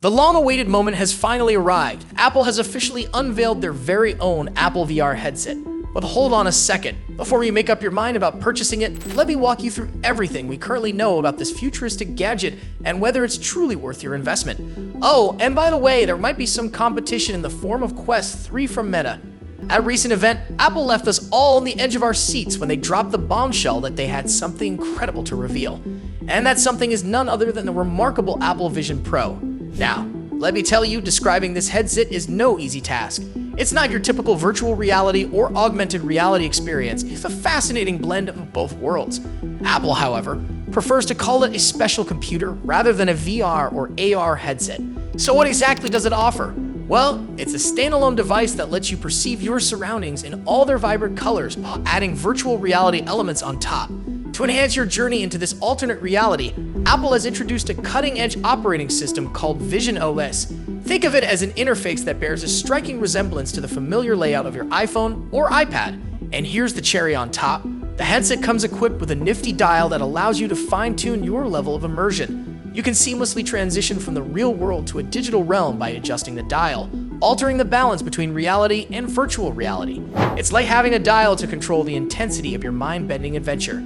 The long-awaited moment has finally arrived. Apple has officially unveiled their very own Apple VR headset. But hold on a second. Before you make up your mind about purchasing it, let me walk you through everything we currently know about this futuristic gadget and whether it's truly worth your investment. Oh, and by the way, there might be some competition in the form of Quest 3 from Meta. At a recent event, Apple left us all on the edge of our seats when they dropped the bombshell that they had something incredible to reveal. And that something is none other than the remarkable Apple Vision Pro. Now, let me tell you, describing this headset is no easy task. It's not your typical virtual reality or augmented reality experience. It's a fascinating blend of both worlds. Apple, however, prefers to call it a special computer rather than a VR or AR headset. So what exactly does it offer? Well, it's a standalone device that lets you perceive your surroundings in all their vibrant colors while adding virtual reality elements on top. To enhance your journey into this alternate reality, Apple has introduced a cutting-edge operating system called Vision OS. Think of it as an interface that bears a striking resemblance to the familiar layout of your iPhone or iPad. And here's the cherry on top. The headset comes equipped with a nifty dial that allows you to fine-tune your level of immersion. You can seamlessly transition from the real world to a digital realm by adjusting the dial, altering the balance between reality and virtual reality. It's like having a dial to control the intensity of your mind-bending adventure.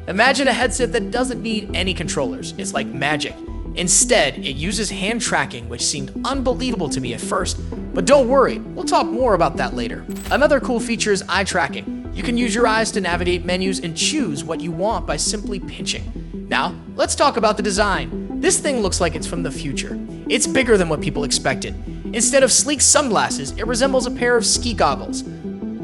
Imagine a headset that doesn't need any controllers. It's like magic. Instead, it uses hand tracking, which seemed unbelievable to me at first. But don't worry, we'll talk more about that later. Another cool feature is eye tracking. You can use your eyes to navigate menus and choose what you want by simply pinching. Now, let's talk about the design. This thing looks like it's from the future. It's bigger than what people expected. Instead of sleek sunglasses, it resembles a pair of ski goggles.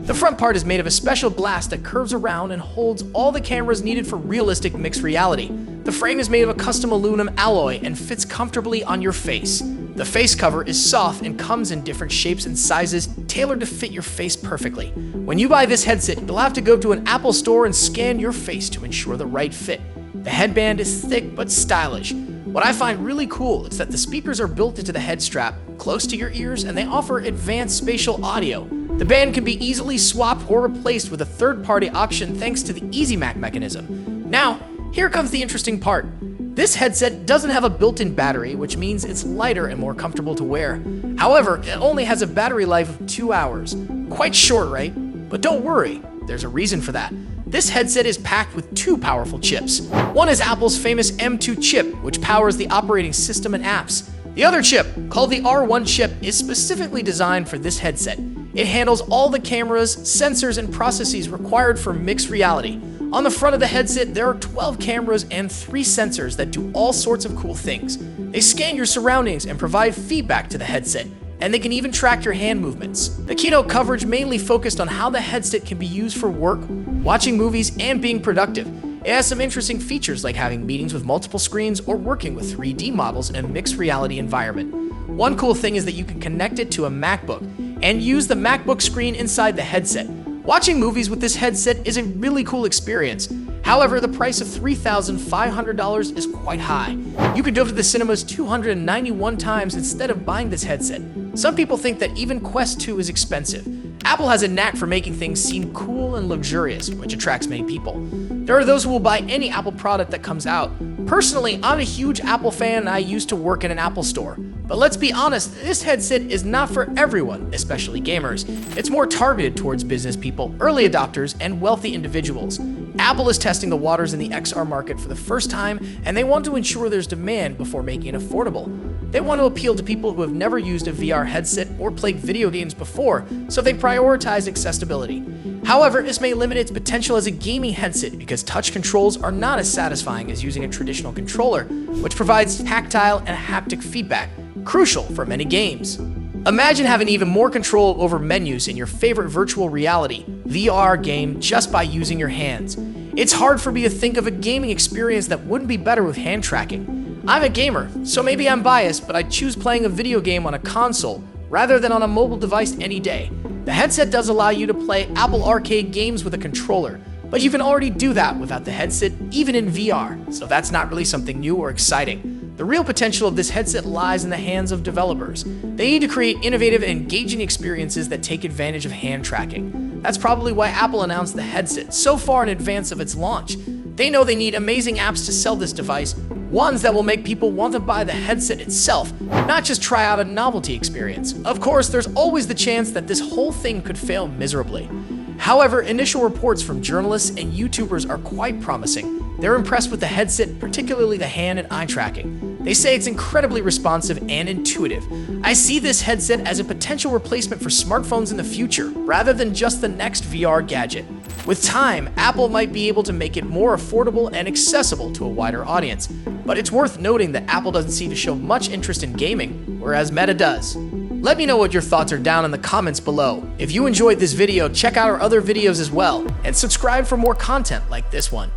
The front part is made of a special glass that curves around and holds all the cameras needed for realistic mixed reality. The frame is made of a custom aluminum alloy and fits comfortably on your face. The face cover is soft and comes in different shapes and sizes, tailored to fit your face perfectly. When you buy this headset, you'll have to go to an Apple store and scan your face to ensure the right fit. The headband is thick but stylish. What I find really cool is that the speakers are built into the head strap, close to your ears, and they offer advanced spatial audio. The band can be easily swapped or replaced with a third-party option thanks to the EasyMac mechanism. Now, here comes the interesting part. This headset doesn't have a built-in battery, which means it's lighter and more comfortable to wear. However, it only has a battery life of 2 hours. Quite short, right? But don't worry, there's a reason for that. This headset is packed with 2 powerful chips. One is Apple's famous M2 chip, which powers the operating system and apps. The other chip, called the R1 chip, is specifically designed for this headset. It handles all the cameras, sensors, and processes required for mixed reality. On the front of the headset, there are 12 cameras and 3 sensors that do all sorts of cool things. They scan your surroundings and provide feedback to the headset, and they can even track your hand movements. The keynote coverage mainly focused on how the headset can be used for work, watching movies, and being productive. It has some interesting features like having meetings with multiple screens or working with 3D models in a mixed reality environment. One cool thing is that you can connect it to a MacBook and use the MacBook screen inside the headset. Watching movies with this headset is a really cool experience. However, the price of $3,500 is quite high. You could go to the cinemas 291 times instead of buying this headset. Some people think that even Quest 2 is expensive. Apple has a knack for making things seem cool and luxurious, which attracts many people. There are those who will buy any Apple product that comes out. Personally, I'm a huge Apple fan and I used to work in an Apple store. But let's be honest, this headset is not for everyone, especially gamers. It's more targeted towards business people, early adopters, and wealthy individuals. Apple is testing the waters in the XR market for the first time, and they want to ensure there's demand before making it affordable. They want to appeal to people who have never used a VR headset or played video games before, so they prioritize accessibility. However, this may limit its potential as a gaming headset because touch controls are not as satisfying as using a traditional controller, which provides tactile and haptic feedback, crucial for many games. Imagine having even more control over menus in your favorite virtual reality VR game just by using your hands. It's hard for me to think of a gaming experience that wouldn't be better with hand tracking. I'm a gamer, so maybe I'm biased, but I choose playing a video game on a console rather than on a mobile device any day. The headset does allow you to play Apple Arcade games with a controller, but you can already do that without the headset, even in VR, so that's not really something new or exciting. The real potential of this headset lies in the hands of developers. They need to create innovative and engaging experiences that take advantage of hand tracking. That's probably why Apple announced the headset so far in advance of its launch. They know they need amazing apps to sell this device Ones that will make people want to buy the headset itself, not just try out a novelty experience. Of course, there's always the chance that this whole thing could fail miserably. However, initial reports from journalists and YouTubers are quite promising. They're impressed with the headset, particularly the hand and eye tracking. They say it's incredibly responsive and intuitive. I see this headset as a potential replacement for smartphones in the future, rather than just the next VR gadget. With time, Apple might be able to make it more affordable and accessible to a wider audience. But it's worth noting that Apple doesn't seem to show much interest in gaming, whereas Meta does. Let me know what your thoughts are down in the comments below. If you enjoyed this video, check out our other videos as well, and subscribe for more content like this one.